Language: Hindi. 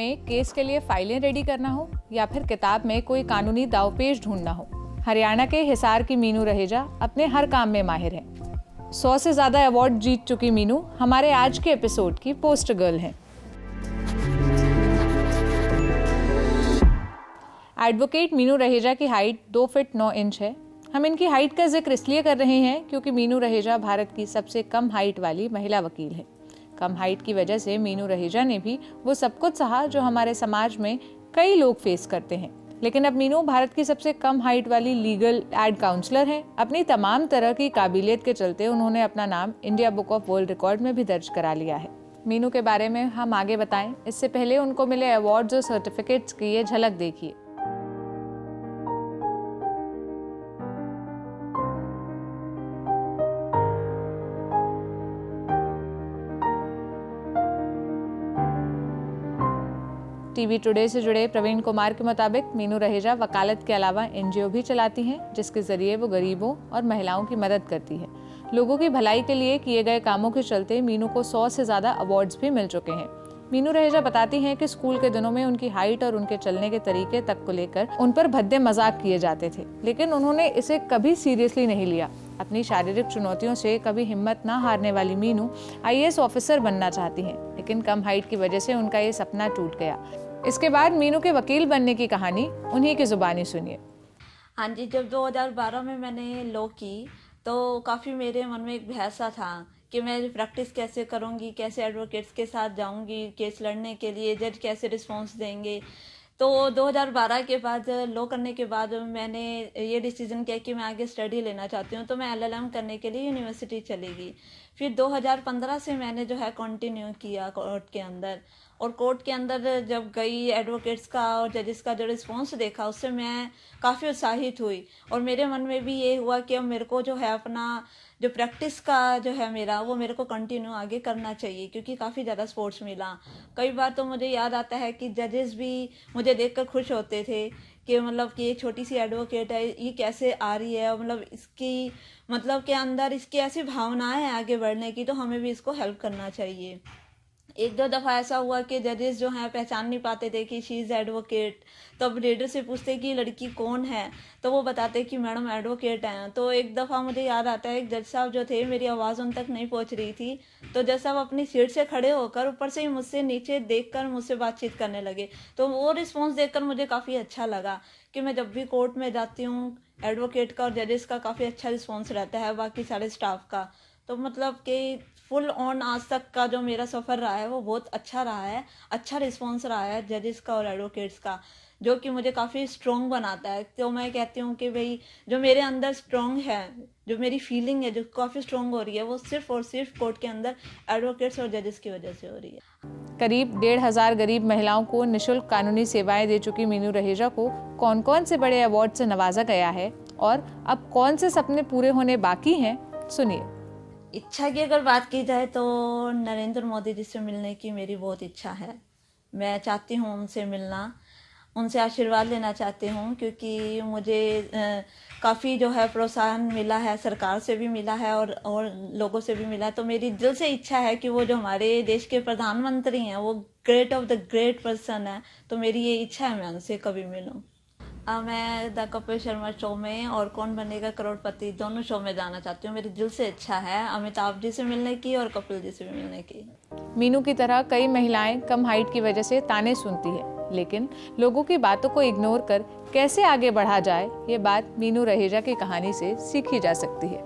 में केस के लिए फाइलें रेडी करना हो या फिर किताब में कोई कानूनी दावपेच ढूंढना हो, हरियाणा के हिसार की मीनू रहेजा अपने हर काम में माहिर है। 100 से ज़्यादा अवार्ड जीत चुकी मीनू हमारे आज के एपिसोड की पोस्टर गर्ल हैं। एडवोकेट मीनू रहेजा की हाइट 2 फीट 9 इंच है। हम इनकी हाइट का जिक्र इसलिए कर रहे हैं क्योंकि मीनू रहेजा भारत की सबसे कम हाइट वाली महिला वकील है। कम हाइट की वजह से मीनू रहेजा ने भी वो सब कुछ सहा जो हमारे समाज में कई लोग फेस करते हैं। लेकिन अब मीनू भारत की सबसे कम हाइट वाली लीगल एड काउंसलर हैं। अपनी तमाम तरह की काबिलियत के चलते उन्होंने अपना नाम India book of world record में भी दर्ज करा लिया है। मीनू के बारे में हम आगे बताएं, इससे पहले उनको मिले अवार्ड्स और सर्टिफिकेट्स की ये झलक देखिए। टीवी टुडे से जुड़े प्रवीण कुमार के मुताबिक मीनू रहेजा वकालत के अलावा एनजीओ भी चलाती हैं, जिसके जरिए वो गरीबों और महिलाओं की मदद करती है। लोगों की भलाई के लिए किए गए कामों के चलते मीनू को 100 से ज़्यादा अवार्ड्स भी मिल चुके हैं। मीनू रहेजा बताती हैं कि स्कूल के दिनों में उनकी हाइट और उनके चलने के तरीके तक को लेकर उन पर भद्दे मजाक किए जाते थे, लेकिन उन्होंने इसे कभी सीरियसली नहीं लिया। अपनी शारीरिक चुनौतियों से कभी हिम्मत ना हारने वाली मीनू IAS ऑफिसर बनना चाहती हैं, लेकिन कम हाइट की वजह से उनका ये सपना टूट गया। इसके बाद मीनू के वकील बनने की कहानी उन्हीं की जुबानी सुनिए। हाँ जी, जब 2012 में मैंने लॉ की तो काफ़ी मेरे मन में एक बहसा था कि मैं प्रैक्टिस कैसे करूँगी, कैसे एडवोकेट्स के साथ जाऊँगी केस लड़ने के लिए, जज कैसे रिस्पॉन्स देंगे। तो 2012 के बाद लॉ करने के बाद मैंने ये डिसीजन किया कि मैं आगे स्टडी लेना चाहती हूँ, तो मैं LLM करने के लिए यूनिवर्सिटी चली गई। फिर 2015 से मैंने जो है कंटिन्यू किया कोर्ट के अंदर, और कोर्ट के अंदर जब गई एडवोकेट्स का और जजेस का जो रिस्पॉन्स देखा उससे मैं काफ़ी उत्साहित हुई, और मेरे मन में भी ये हुआ कि अब मेरे को जो है अपना जो प्रैक्टिस का जो है मेरा वो मेरे को कंटिन्यू आगे करना चाहिए, क्योंकि काफ़ी ज़्यादा स्पोर्ट्स मिला। कई बार तो मुझे याद आता है कि जजेस भी मुझे देखकर खुश होते थे कि मतलब कि एक छोटी सी एडवोकेट है, ये कैसे आ रही है, मतलब इसकी मतलब के अंदर इसकी ऐसी भावनाएं हैं आगे बढ़ने की, तो हमें भी इसको हेल्प करना चाहिए। एक दो दफ़ा ऐसा हुआ कि जजेस जो हैं पहचान नहीं पाते थे कि शी इज़ एडवोकेट, तो अब रीडर से पूछते कि लड़की कौन है, तो वो बताते कि मैडम एडवोकेट हैं। तो एक दफ़ा मुझे याद आता है, एक जज साहब जो थे, मेरी आवाज़ उन तक नहीं पहुंच रही थी, तो जज साहब अपनी सीट से खड़े होकर ऊपर से ही मुझसे नीचे देखकर मुझसे बातचीत करने लगे। तो वो रिस्पॉन्स देखकर मुझे काफ़ी अच्छा लगा कि मैं जब भी कोर्ट में जाती हूँ एडवोकेट का और जजेस का काफ़ी अच्छा रिस्पॉन्स रहता है, बाकी सारे स्टाफ का। तो मतलब कि फुल ऑन आज तक का जो मेरा सफ़र रहा है वो बहुत अच्छा रहा है, अच्छा रिस्पॉन्स रहा है जजेस का और एडवोकेट्स का, जो कि मुझे काफ़ी स्ट्रॉन्ग बनाता है। तो मैं कहती हूँ कि भाई जो मेरे अंदर स्ट्रॉन्ग है, जो मेरी फीलिंग है जो काफ़ी स्ट्रॉन्ग हो रही है, वो सिर्फ और सिर्फ कोर्ट के अंदर एडवोकेट्स और जजेस की वजह से हो रही है। करीब 1,500 गरीब महिलाओं को निःशुल्क कानूनी सेवाएं दे चुकी मीनू रहेजा को कौन कौन से बड़े अवार्ड से नवाजा गया है और अब कौन से सपने पूरे होने बाकी हैं, सुनिए। इच्छा की अगर बात की जाए तो नरेंद्र मोदी जी से मिलने की मेरी बहुत इच्छा है। मैं चाहती हूँ उनसे मिलना, उनसे आशीर्वाद लेना चाहती हूँ, क्योंकि मुझे काफ़ी जो है प्रोत्साहन मिला है, सरकार से भी मिला है और लोगों से भी मिला है। तो मेरी दिल से इच्छा है कि वो जो हमारे देश के प्रधानमंत्री हैं वो great of the great person है, तो मेरी ये इच्छा है मैं उनसे कभी मिलूँ। मैं द कपिल शर्मा शो में और कौन बनेगा करोड़पति दोनों शो में जाना चाहती हूँ। मेरी दिल से इच्छा है अमिताभ जी से मिलने की और कपिल जी से भी मिलने की। मीनू की तरह कई महिलाएं कम हाइट की वजह से ताने सुनती है, लेकिन लोगों की बातों को इग्नोर कर कैसे आगे बढ़ा जाए, ये बात मीनू रहेजा की कहानी से सीखी जा सकती है।